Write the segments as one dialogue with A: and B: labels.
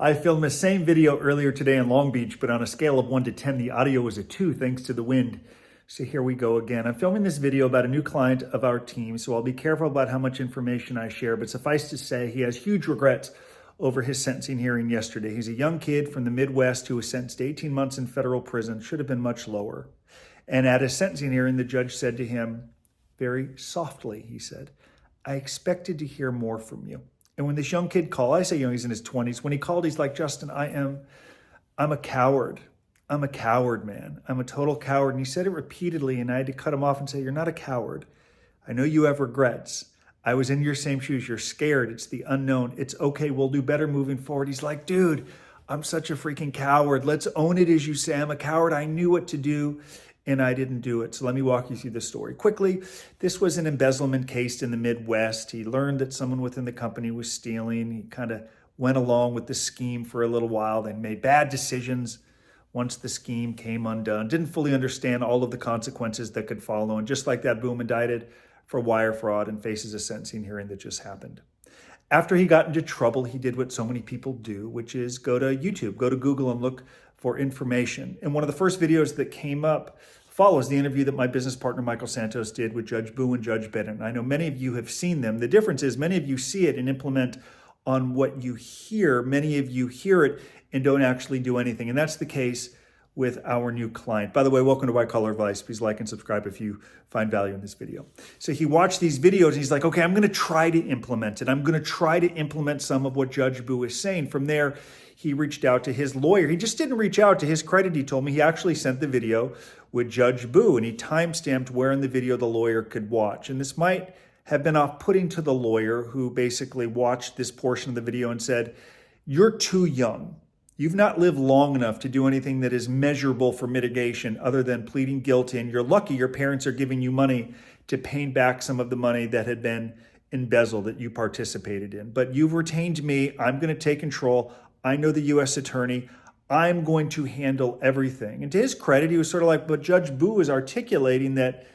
A: I filmed the same video earlier today in Long Beach, but on a scale of 1 to 10, the audio was a 2 thanks to the wind. So here we go again. I'm filming this video about a new client of our team, so I'll be careful about how much information I share, but suffice to say, he has huge regrets over his sentencing hearing yesterday. He's a young kid from the Midwest who was sentenced to 18 months in federal prison, should have been much lower. And at his sentencing hearing, the judge said to him, very softly, he said, "I expected to hear more from you." And when this young kid called, I say young, he's in his 20s. When he called, he's like, "Justin, I'm a coward. I'm a coward, man. I'm a total coward." And he said it repeatedly, and I had to cut him off and say, "You're not a coward. I know you have regrets. I was in your same shoes. You're scared. It's the unknown. It's okay. We'll do better moving forward." He's like, "Dude, I'm such a freaking coward. Let's own it as you say. I'm a coward. I knew what to do, and I didn't do it." So let me walk you through the story. Quickly, this was an embezzlement case in the Midwest. He learned that someone within the company was stealing. He kind of went along with the scheme for a little while, then made bad decisions once the scheme came undone. Didn't fully understand all of the consequences that could follow. And just like that, boom, indicted for wire fraud and faces a sentencing hearing that just happened. After he got into trouble, he did what so many people do, which is go to YouTube, go to Google and look for information. And one of the first videos that came up follows the interview that my business partner, Michael Santos, did with Judge Boo and Judge Bennett. I know many of you have seen them. The difference is many of you see it and implement on what you hear. Many of you hear it and don't actually do anything. And that's the case with our new client. By the way, welcome to White Collar Advice. Please like and subscribe if you find value in this video. So he watched these videos and he's like, okay, I'm going to try to implement it. I'm going to try to implement some of what Judge Boo is saying. From there, he reached out to his lawyer. He just didn't reach out. To his credit, he told me he actually sent the video with Judge Boo, and he timestamped where in the video the lawyer could watch. And this might have been off-putting to the lawyer, who basically watched this portion of the video and said, "You're too young. You've not lived long enough to do anything that is measurable for mitigation other than pleading guilty. And you're lucky your parents are giving you money to pay back some of the money that had been embezzled that you participated in. But you've retained me. I'm going to take control. I know the U.S. attorney. I'm going to handle everything." And to his credit, he was sort of like, but Judge Boo is articulating that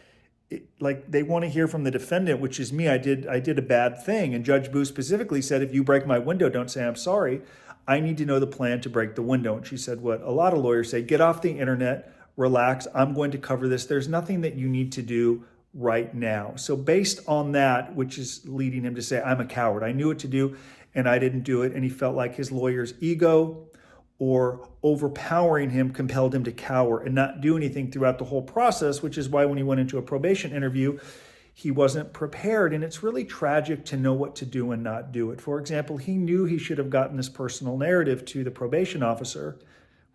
A: like they want to hear from the defendant, which is me. I did a bad thing. And Judge Boo specifically said, if you break my window, don't say I'm sorry. I need to know the plan to break the window. And she said what a lot of lawyers say, get off the internet, relax. I'm going to cover this. There's nothing that you need to do right now. So based on that, which is leading him to say, I'm a coward. I knew what to do and I didn't do it. And he felt like his lawyer's ego or overpowering him compelled him to cower and not do anything throughout the whole process, which is why when he went into a probation interview, he wasn't prepared. And it's really tragic to know what to do and not do it. For example, he knew he should have gotten this personal narrative to the probation officer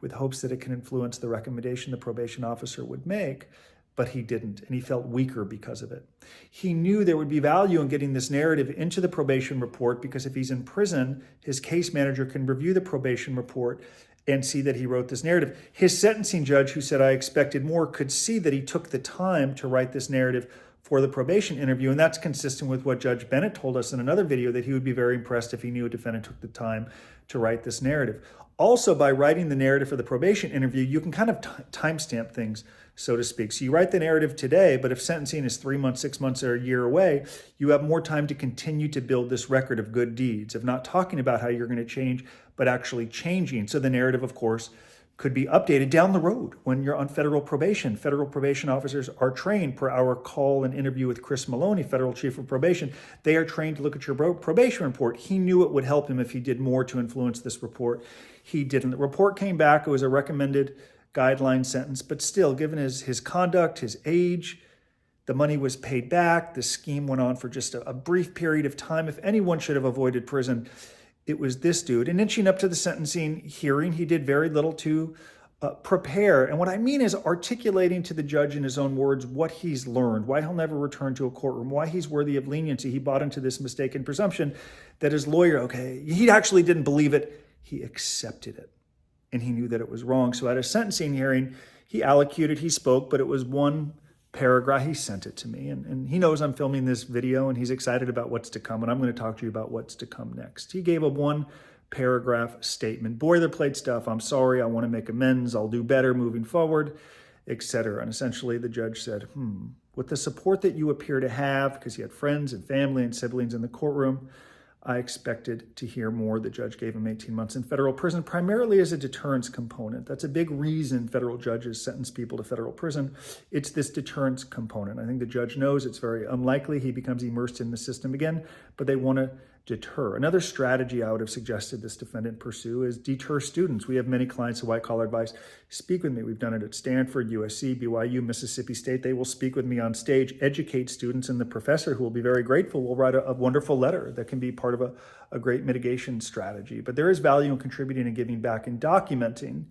A: with hopes that it can influence the recommendation the probation officer would make, but he didn't, and he felt weaker because of it. He knew there would be value in getting this narrative into the probation report because if he's in prison, his case manager can review the probation report and see that he wrote this narrative. His sentencing judge, who said I expected more, could see that he took the time to write this narrative for the probation interview, and that's consistent with what Judge Bennett told us in another video, that he would be very impressed if he knew a defendant took the time to write this narrative. Also, by writing the narrative for the probation interview, you can kind of timestamp things, so to speak. So you write the narrative today, but if sentencing is 3 months, 6 months, or a year away, you have more time to continue to build this record of good deeds, of not talking about how you're going to change, but actually changing. So the narrative, of course, could be updated down the road when you're on federal probation. Federal probation officers are trained, per our call and interview with Chris Maloney, federal chief of probation. They are trained to look at your probation report. He knew it would help him if he did more to influence this report. He didn't. The report came back. It was a recommended guideline sentence, but still, given his conduct, his age, the money was paid back. The scheme went on for just a brief period of time. If anyone should have avoided prison, it was this dude. And inching up to the sentencing hearing, he did very little to prepare. And what I mean is articulating to the judge in his own words what he's learned, why he'll never return to a courtroom, why he's worthy of leniency. He bought into this mistaken presumption that his lawyer, okay, he actually didn't believe it. He accepted it. And he knew that it was wrong. So at a sentencing hearing, he allocuted, he spoke, but it was one paragraph. He sent it to me, and he knows I'm filming this video and he's excited about what's to come, and I'm going to talk to you about what's to come next. He gave a one paragraph statement, boilerplate stuff. I'm sorry, I want to make amends, I'll do better moving forward, etc. And essentially the judge said, with the support that you appear to have, because he had friends and family and siblings in the courtroom, I expected to hear more. The judge gave him 18 months in federal prison, primarily as a deterrence component. That's a big reason federal judges sentence people to federal prison. It's this deterrence component. I think the judge knows it's very unlikely he becomes immersed in the system again, but they want to deter. Another strategy I would have suggested this defendant pursue is deter students. We have many clients of white collar advice. Speak with me. We've done it at Stanford, USC, BYU, Mississippi State. They will speak with me on stage, educate students, and the professor, who will be very grateful, will write a wonderful letter that can be part of a great mitigation strategy. But there is value in contributing and giving back and documenting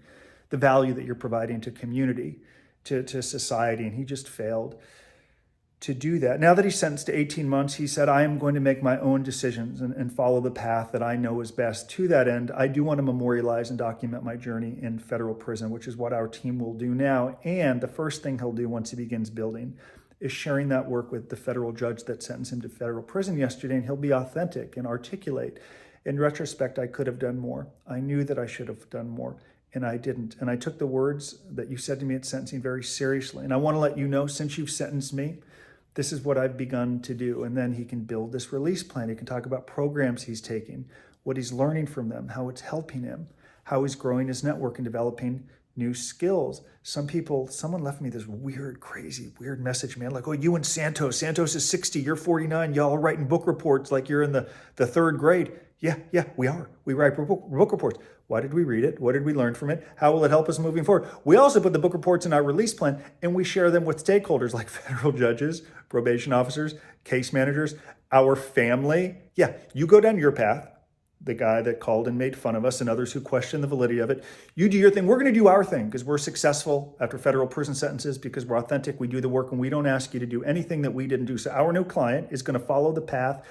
A: the value that you're providing to community, to society, and he just failed to do that. Now that he's sentenced to 18 months, he said, I am going to make my own decisions and follow the path that I know is best. To that end, I do want to memorialize and document my journey in federal prison, which is what our team will do now. And the first thing he'll do once he begins building is sharing that work with the federal judge that sentenced him to federal prison yesterday, and he'll be authentic and articulate. In retrospect, I could have done more. I knew that I should have done more, and I didn't. And I took the words that you said to me at sentencing very seriously. And I want to let you know, since you've sentenced me, this is what I've begun to do. And then he can build this release plan. He can talk about programs he's taking, what he's learning from them, how it's helping him, how he's growing his network and developing new skills. Someone left me this weird message, man. Like, oh, you and Santos is 60, you're 49. Y'all are writing book reports like you're in the third grade. Yeah, we are. We write book reports. Why did we read it? What did we learn from it? How will it help us moving forward? We also put the book reports in our release plan, and we share them with stakeholders like federal judges, probation officers, case managers, our family. Yeah, you go down your path, the guy that called and made fun of us and others who question the validity of it. You do your thing. We're going to do our thing because we're successful after federal prison sentences, because we're authentic. We do the work, and we don't ask you to do anything that we didn't do. So our new client is going to follow the path,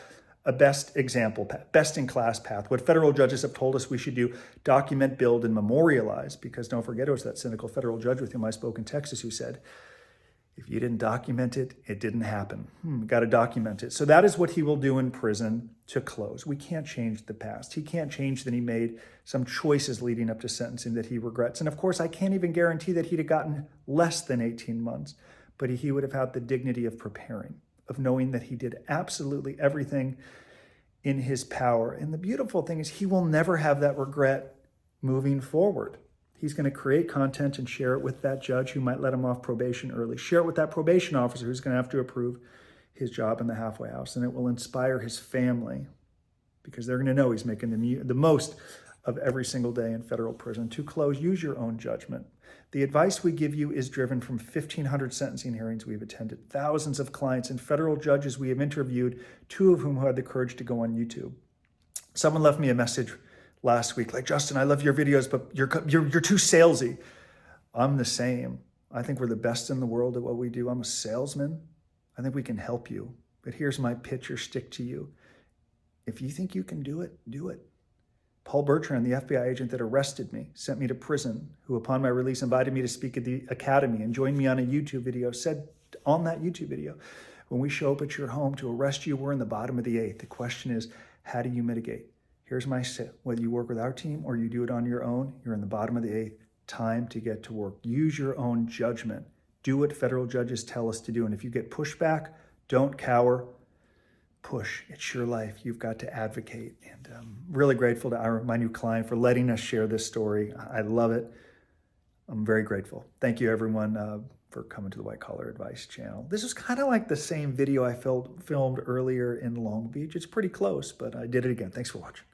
A: a best example path, best in class path. What federal judges have told us we should do: document, build, and memorialize. Because don't forget, it was that cynical federal judge with whom I spoke in Texas who said, if you didn't document it, it didn't happen. Got to document it. So that is what he will do in prison to close. We can't change the past. He can't change that he made some choices leading up to sentencing that he regrets. And of course, I can't even guarantee that he'd have gotten less than 18 months, but he would have had the dignity of preparing, of knowing that he did absolutely everything in his power. And the beautiful thing is he will never have that regret moving forward. He's going to create content and share it with that judge who might let him off probation early. Share it with that probation officer who's going to have to approve his job in the halfway house. And it will inspire his family, because they're going to know he's making the most of every single day in federal prison. To close, use your own judgment. The advice we give you is driven from 1,500 sentencing hearings we've attended, thousands of clients, and federal judges we have interviewed, 2 of whom had the courage to go on YouTube. Someone left me a message last week like, Justin, I love your videos, but you're too salesy. I'm the same. I think we're the best in the world at what we do. I'm a salesman. I think we can help you. But here's my pitch or stick to you. If you think you can do it, do it. Paul Bertrand, the FBI agent that arrested me, sent me to prison, who upon my release invited me to speak at the academy and joined me on a YouTube video, said on that YouTube video, when we show up at your home to arrest you, we're in the bottom of the 8th. The question is, how do you mitigate? Here's my tip. Whether you work with our team or you do it on your own, you're in the bottom of the 8th. Time to get to work. Use your own judgment. Do what federal judges tell us to do. And if you get pushback, don't cower. Push. It's your life. You've got to advocate. And I'm really grateful to my new client for letting us share this story. I love it. I'm very grateful. Thank you, everyone, for coming to the White Collar Advice channel. This is kind of like the same video I filmed earlier in Long Beach. It's pretty close, but I did it again. Thanks for watching.